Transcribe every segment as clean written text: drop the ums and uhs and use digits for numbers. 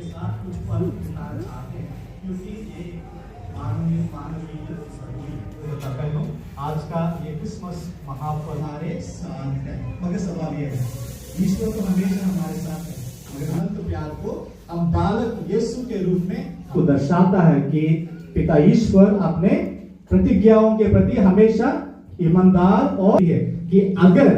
साथ कुछ पल बिताना चाहते हैं, क्योंकि ये मानवीय बहनों, आज का ये क्रिसमस महापर्व हमारे साथ है। मगर सवाल ये है, ईश्वर तो हमेशा हमारे साथ है, मगर अनंत प्यार को हम बालक यीशु के रूप में को दर्शाता है कि पिता ईश्वर अपने प्रतिज्ञाओं के प्रति हमेशा ईमानदार और है कि अगर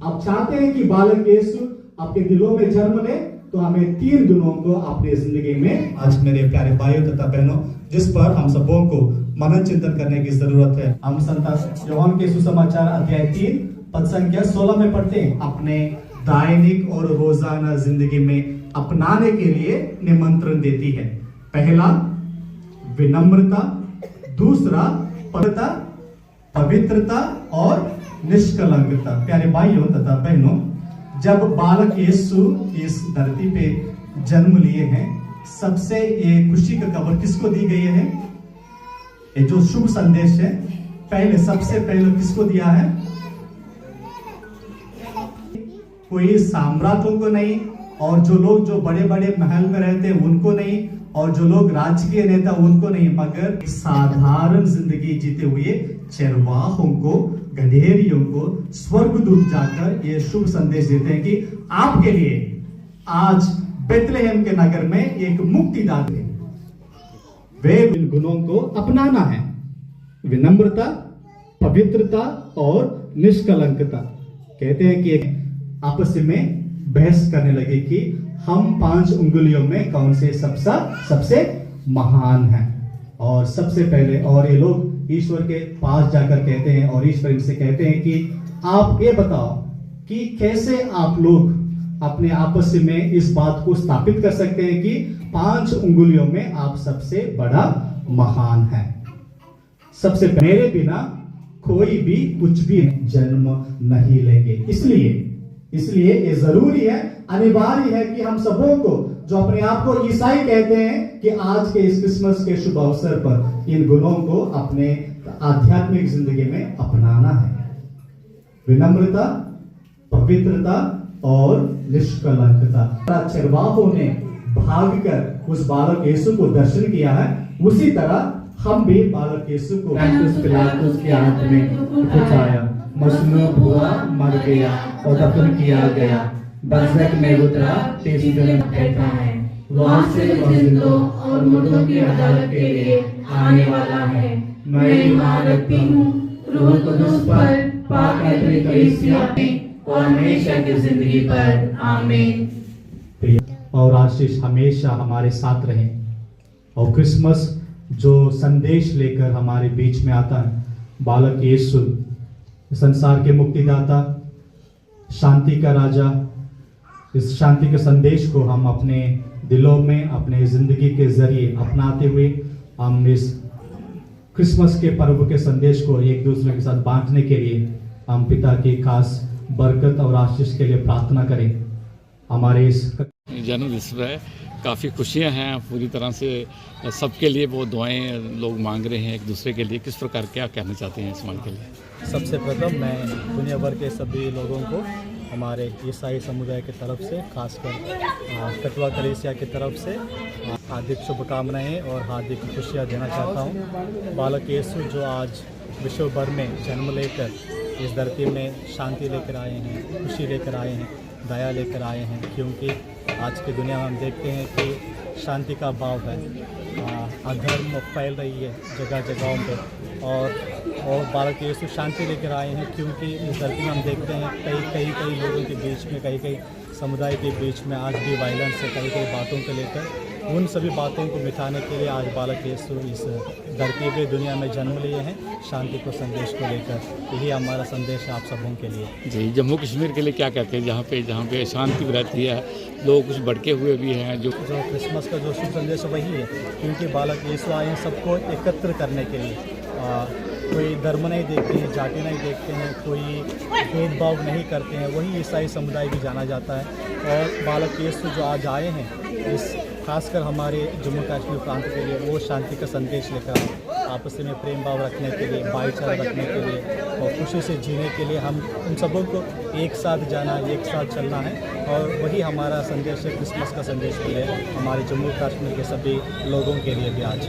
आप चाहते हैं कि बालक यीशु आपके दिलों में जन्म ले, तो हमें 3 दिनों को अपनी जिंदगी में, आज मेरे प्यारे भाइयों तथा बहनों, जिस पर हम सबों को मनन चिंतन करने की जरूरत है। हम संत यूहन्ना के सुसमाचार अध्याय 3 पद संख्या 16 में पढ़ते हैं, अपने दैनिक और रोजाना जिंदगी में अपनाने के लिए निमंत्रण देती है। पहला विनम्रता, दूसरा पवित्रता और निष्कलंकता। प्यारे भाइयों तथा बहनों, जब बालक यीशु इस धरती पे जन्म लिए हैं, सबसे ये खुशी का खबर किसको दी गई है? ये जो शुभ संदेश है, सबसे पहले किसको दिया है? कोई सम्राटों को नहीं, और जो लोग जो बड़े बड़े महल में रहते हैं उनको नहीं, और जो लोग राजकीय नेता उनको नहीं, मगर साधारण जिंदगी जीते हुए चरवाहों को, गधेरियों को स्वर्गदूत जाकर ये शुभ संदेश देते हैं कि आपके लिए आज बेथलेहम के नगर में एक मुक्तिदाता है। वे इन गुणों को अपनाना है, विनम्रता, पवित्रता और निष्कलंकता। कहते हैं कि आपस में बहस करने लगे कि हम 5 उंगलियों में कौन से सबसे महान हैं। और सबसे पहले, और ये लोग ईश्वर के पास जाकर कहते हैं, और ईश्वर इनसे कहते हैं कि आप ये बताओ कि कैसे आप लोग अपने आपस में इस बात को स्थापित कर सकते हैं कि 5 उंगलियों में आप सबसे बड़ा महान है। सबसे मेरे बिना कोई भी कुछ भी जन्म नहीं लेंगे। इसलिए ये जरूरी है, अनिवार्य है कि हम सबों को, जो अपने आप को ईसाई कहते हैं, कि आज के इस क्रिसमस के शुभ अवसर पर इन गुणों को अपने आध्यात्मिक जिंदगी में अपनाना है। विनम्रता, पवित्रता और निष्कलंकता। चरवाहों ने भागकर उस बालक यीशु को दर्शन किया है, उसी तरह हम भी बालक यीशु को पिलातुस के हाथ में पहुंचाया, मसलूब हुआ, मर गया और दफन किया गया, बरसत में उतरा, 3 दिन बैठा है, वहां से जिंदों और मुर्दों की अदालत के लिए आने वाला है। मैं ईमान रखती हूँ रूह कुदुस पर, पाक कलीसिया में और हमेशा की जिंदगी पर। आमीन। और आशीष हमेशा हमारे साथ रहे। और क्रिसमस जो संदेश लेकर हमारे बीच में आता है, बालक यीशु संसार के मुक्तिदाता, शांति का राजा, इस शांति के संदेश को हम अपने दिलों में, अपने जिंदगी के जरिए अपनाते हुए हम इस क्रिसमस के पर्व के संदेश को एक दूसरे के साथ बांटने के लिए हम पिता की खास बरकत और आशीष के लिए प्रार्थना करें। हमारे इस जन्मदिन है, काफ़ी खुशियां हैं पूरी तरह से, सबके लिए वो दुआएं लोग मांग रहे हैं एक दूसरे के लिए। किस प्रकार क्या कहना चाहते हैं इस मांग के लिए? सबसे प्रथम मैं दुनिया भर के सभी लोगों को हमारे ईसाई समुदाय की तरफ से, खासकर कटवा कलीसिया की तरफ से हार्दिक शुभकामनाएं और हार्दिक खुशियां देना चाहता हूं। बालक यीशु जो आज विश्व भर में जन्म लेकर इस धरती में शांति लेकर आए हैं, खुशी लेकर आए हैं, दया लेकर आए हैं, क्योंकि आज की दुनिया में हम देखते हैं कि शांति का अभाव है, अधर्म फैल रही है जगह जगहों पे, और बालक यीशु शांति लेकर आए हैं, क्योंकि इस धरती में हम देखते हैं कई लोगों के बीच में, कई समुदाय के बीच में आज भी वायलेंस है, कई बातों को लेकर। उन सभी बातों को मिटाने के लिए आज बालक यीशु इस धरती पे दुनिया में जन्म लिए हैं, शांति को संदेश को लेकर। यही हमारा संदेश है आप सबों के लिए। जी, जम्मू कश्मीर के लिए क्या कहते हैं, जहाँ पे शांति रहती है, लोग कुछ भड़के हुए भी हैं, जो क्रिसमस का जो शुभ संदेश है वही है, क्योंकि बालक यीशु आए हैं सबको एकत्र करने के लिए। कोई धर्म नहीं देखते हैं, जाति नहीं देखते हैं, कोई भेदभाव नहीं करते हैं, वही ईसाई समुदाय भी जाना जाता है। और बालक यीशु जो आज आए हैं इस खासकर हमारे जम्मू कश्मीर प्रांत के लिए वो शांति का संदेश लेकर आपस में प्रेम भाव रखने के लिए, भाईचारा रखने के लिए और खुशी से जीने के लिए हम उन सबों को एक साथ जाना, एक साथ चलना है। और वही हमारा संदेश है, क्रिसमस का संदेश भी है हमारे जम्मू कश्मीर के सभी लोगों के लिए भी आज।